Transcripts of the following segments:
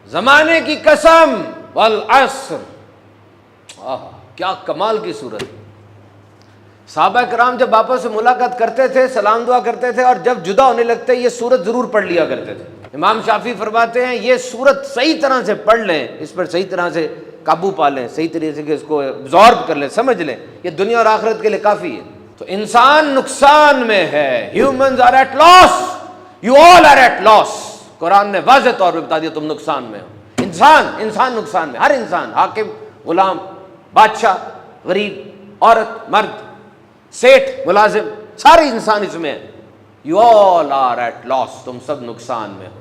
زمانے کی قسم والعصر، کیا کمال کی صورت۔ صحابہ کرام جب آپس سے ملاقات کرتے تھے، سلام دعا کرتے تھے، اور جب جدا ہونے لگتے یہ صورت ضرور پڑھ لیا کرتے تھے۔ امام شافعی فرماتے ہیں یہ صورت صحیح طرح سے پڑھ لیں، اس پر صحیح طرح سے قابو پا لیں، صحیح طریقے سے اس کو absorb کر لیں، سمجھ لیں، یہ دنیا اور آخرت کے لیے کافی ہے۔ تو انسان نقصان میں ہے، humans are at loss, you all are at loss۔ قرآن نے واضح طور پہ بتا دیا تم نقصان میں ہو۔ انسان نقصان میں، ہر انسان، حاکم، غلام، بادشاہ، غریب، عورت، مرد، سیٹھ، ملازم، سارے انسان اس میں ہیں۔ You all are at loss، تم سب نقصان میں ہو۔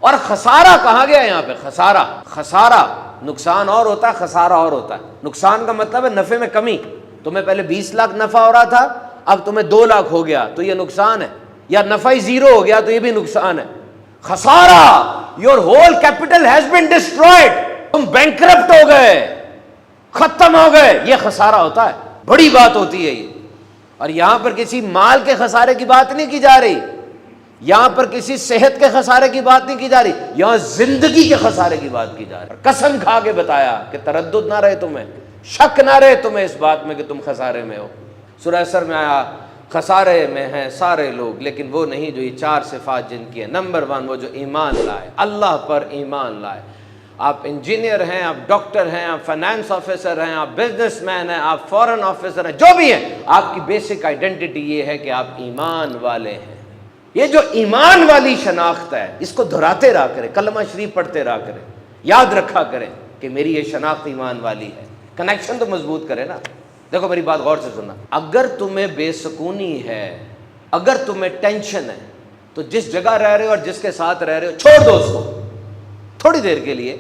اور خسارہ کہا گیا یہاں پہ، خسارہ، نقصان اور ہوتا ہے، خسارہ اور ہوتا ہے۔ نقصان کا مطلب ہے نفع میں کمی، تمہیں پہلے 20 لاکھ نفع ہو رہا تھا، اب تمہیں 2 لاکھ ہو گیا تو یہ نقصان ہے، یا نفع ہی 0 ہو گیا تو یہ بھی نقصان ہے۔ خسارہ، your whole capital has been destroyed، تم بینکرپٹ ہو گئے، ختم ہو گئے، یہ خسارہ ہوتا ہے، بڑی بات ہوتی ہے یہ۔ اور یہاں پر کسی مال کے خسارے کی بات نہیں کی جا رہی، یہاں پر کسی صحت کے خسارے کی بات نہیں کی جا رہی، یہاں زندگی کے خسارے کی بات کی جا رہی۔ قسم کھا کے بتایا کہ تردد نہ رہے تمہیں، شک نہ رہے تمہیں اس بات میں کہ تم خسارے میں ہو۔ سورہ اسر میں آیا خسارے میں ہیں سارے لوگ لیکن وہ نہیں جو یہ 4 صفات جن کی ہے۔ نمبر 1 وہ جو ایمان لائے، اللہ پر ایمان لائے۔ آپ انجینئر ہیں، آپ ڈاکٹر ہیں، آپ فائنانس آفیسر ہیں، آپ بزنس مین ہیں، آپ فورن آفیسر ہیں، جو بھی ہیں، آپ کی بیسک آئیڈینٹی یہ ہے کہ آپ ایمان والے ہیں۔ یہ جو ایمان والی شناخت ہے اس کو دہراتے رہا کریں، کلمہ شریف پڑھتے رہا کریں، یاد رکھا کریں کہ میری یہ شناخت ایمان والی ہے۔ کنیکشن تو مضبوط کرے نا۔ دیکھو میری بات غور سے سننا، اگر تمہیں بے سکونی ہے، اگر تمہیں ٹینشن ہے، تو جس جگہ رہ رہے ہو اور جس کے ساتھ رہ رہے ہو چھوڑ دو اس کو تھوڑی دیر کے لیے۔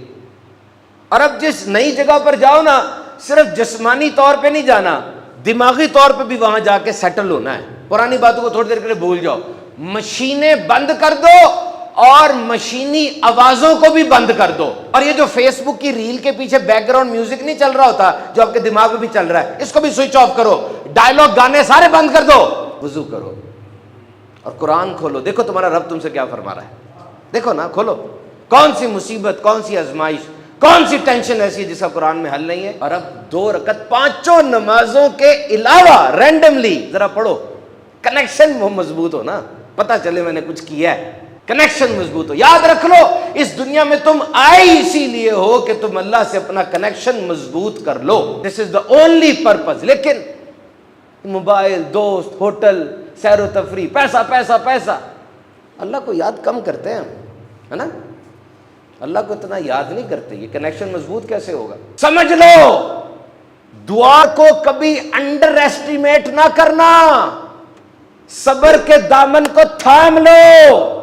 اور اب جس نئی جگہ پر جاؤ نا، صرف جسمانی طور پہ نہیں جانا، دماغی طور پہ بھی وہاں جا کے سیٹل ہونا ہے۔ پرانی باتوں کو تھوڑی دیر کے لیے بھول جاؤ، مشینیں بند کر دو اور مشینی آوازوں کو بھی بند کر دو۔ اور یہ جو فیس بک کی ریل کے پیچھے بیک گراؤنڈ میوزک نہیں چل رہا ہوتا جو آپ کے دماغ میں بھی چل رہا ہے، اس کو بھی سوئچ آف کرو، ڈائلاگ گانے سارے بند کر دو، وضو کرو اور قرآن کھولو، دیکھو تمہارا رب تم سے کیا فرما رہا ہے۔ دیکھو نا، کھولو، کون سی مصیبت، کون سی آزمائش، کون سی ٹینشن ایسی ہے جس کا قرآن میں حل نہیں ہے۔ اور اب 2 رکعت 5 نمازوں کے علاوہ رینڈملی ذرا پڑھو، کنیکشن وہ مضبوط ہو نا، پتہ چلے میں نے کچھ کیا ہے، کنیکشن مضبوط ہو۔ یاد رکھ لو اس دنیا میں تم آئے اسی لیے ہو کہ تم اللہ سے اپنا کنیکشن مضبوط کر لو، دس از دا اونلی پرپز۔ لیکن موبائل، دوست، ہوٹل، سیر و تفریح، پیسہ پیسہ پیسہ، اللہ کو یاد کم کرتے ہیں ہم، ہے نا، اللہ کو اتنا یاد نہیں کرتے۔ یہ کنیکشن مضبوط کیسے ہوگا؟ سمجھ لو، دعا کو کبھی انڈر ایسٹیمیٹ نہ کرنا، صبر کے دامن کو تھام لو،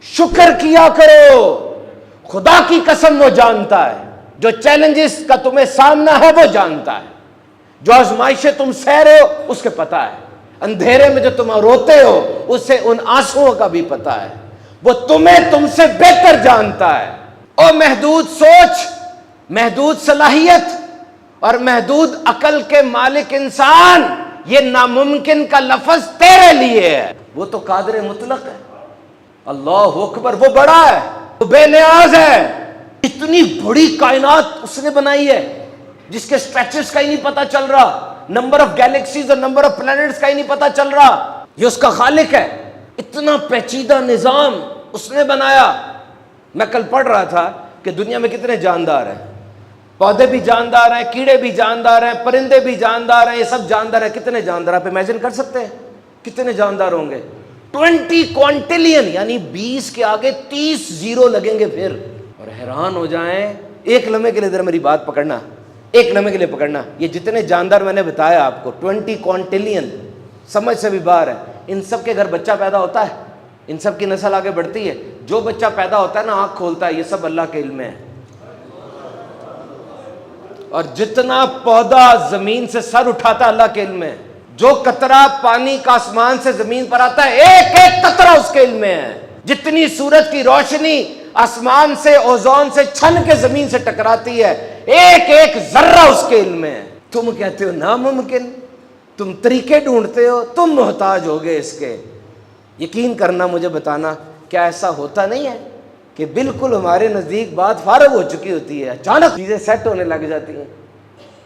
شکر کیا کرو۔ خدا کی قسم وہ جانتا ہے، جو چیلنجز کا تمہیں سامنا ہے وہ جانتا ہے، جو آزمائشیں تم سہ رہے ہو اس کے پتہ ہے، اندھیرے میں جو تم روتے ہو اسے ان آنسوؤں کا بھی پتہ ہے، وہ تمہیں تم سے بہتر جانتا ہے۔ او محدود سوچ، محدود صلاحیت اور محدود عقل کے مالک انسان، یہ ناممکن کا لفظ تیرے لیے ہے، وہ تو قادر مطلق ہے۔ اللہ اکبر، وہ بڑا ہے، وہ بے نیاز ہے۔ اتنی بڑی کائنات اس نے بنائی ہے جس کے سٹریچز کا ہی نہیں پتہ چل رہا، نمبر آف گیلیکسیز اور نمبر آف پلانٹس کا ہی نہیں پتہ چل رہا، یہ اس کا خالق ہے۔ اتنا پیچیدہ نظام اس نے بنایا۔ میں کل پڑھ رہا تھا کہ دنیا میں کتنے جاندار ہیں، پودے بھی جاندار ہیں، کیڑے بھی جاندار ہیں، پرندے بھی جاندار ہیں، یہ سب جاندار ہیں۔ کتنے جاندار آپ امیجن کر سکتے ہیں کتنے جاندار ہوں گے؟ 20 کوانٹلین، یعنی 20 کے آگے 30 زیرو لگیں گے پھر، اور حیران ہو جائیں۔ ایک لمحے کے لیے ذرا میری بات پکڑنا، ایک لمحے کے لیے پکڑنا، یہ جتنے جاندار میں نے بتایا آپ کو 20 کوانٹلین، سمجھ سے بھی باہر ہے۔ ان سب کے گھر بچہ پیدا ہوتا ہے، ان سب کی نسل آگے بڑھتی ہے، جو بچہ پیدا ہوتا ہے نا آنکھ کھولتا ہے، یہ سب اللہ کے علم میں ہے۔ اور جتنا پودا زمین سے سر اٹھاتا ہے اللہ کے علم میں ہے، جو قطرہ پانی کا آسمان سے زمین پر آتا ہے ایک ایک قطرہ اس کے علم میں ہے، جتنی سورج کی روشنی آسمان سے اوزون سے چھن کے زمین سے ٹکراتی ہے ایک ایک ذرہ اس کے علم میں ہے۔ تم کہتے ہو ناممکن، تم طریقے ڈھونڈتے ہو، تم محتاج ہو گئے اس کے۔ یقین کرنا، مجھے بتانا، کیا ایسا ہوتا نہیں ہے کہ کہ بالکل ہمارے نزدیک بات فارغ ہو چکی ہوتی ہے، اچانک چیزیں سیٹ ہونے لگ جاتی ہیں۔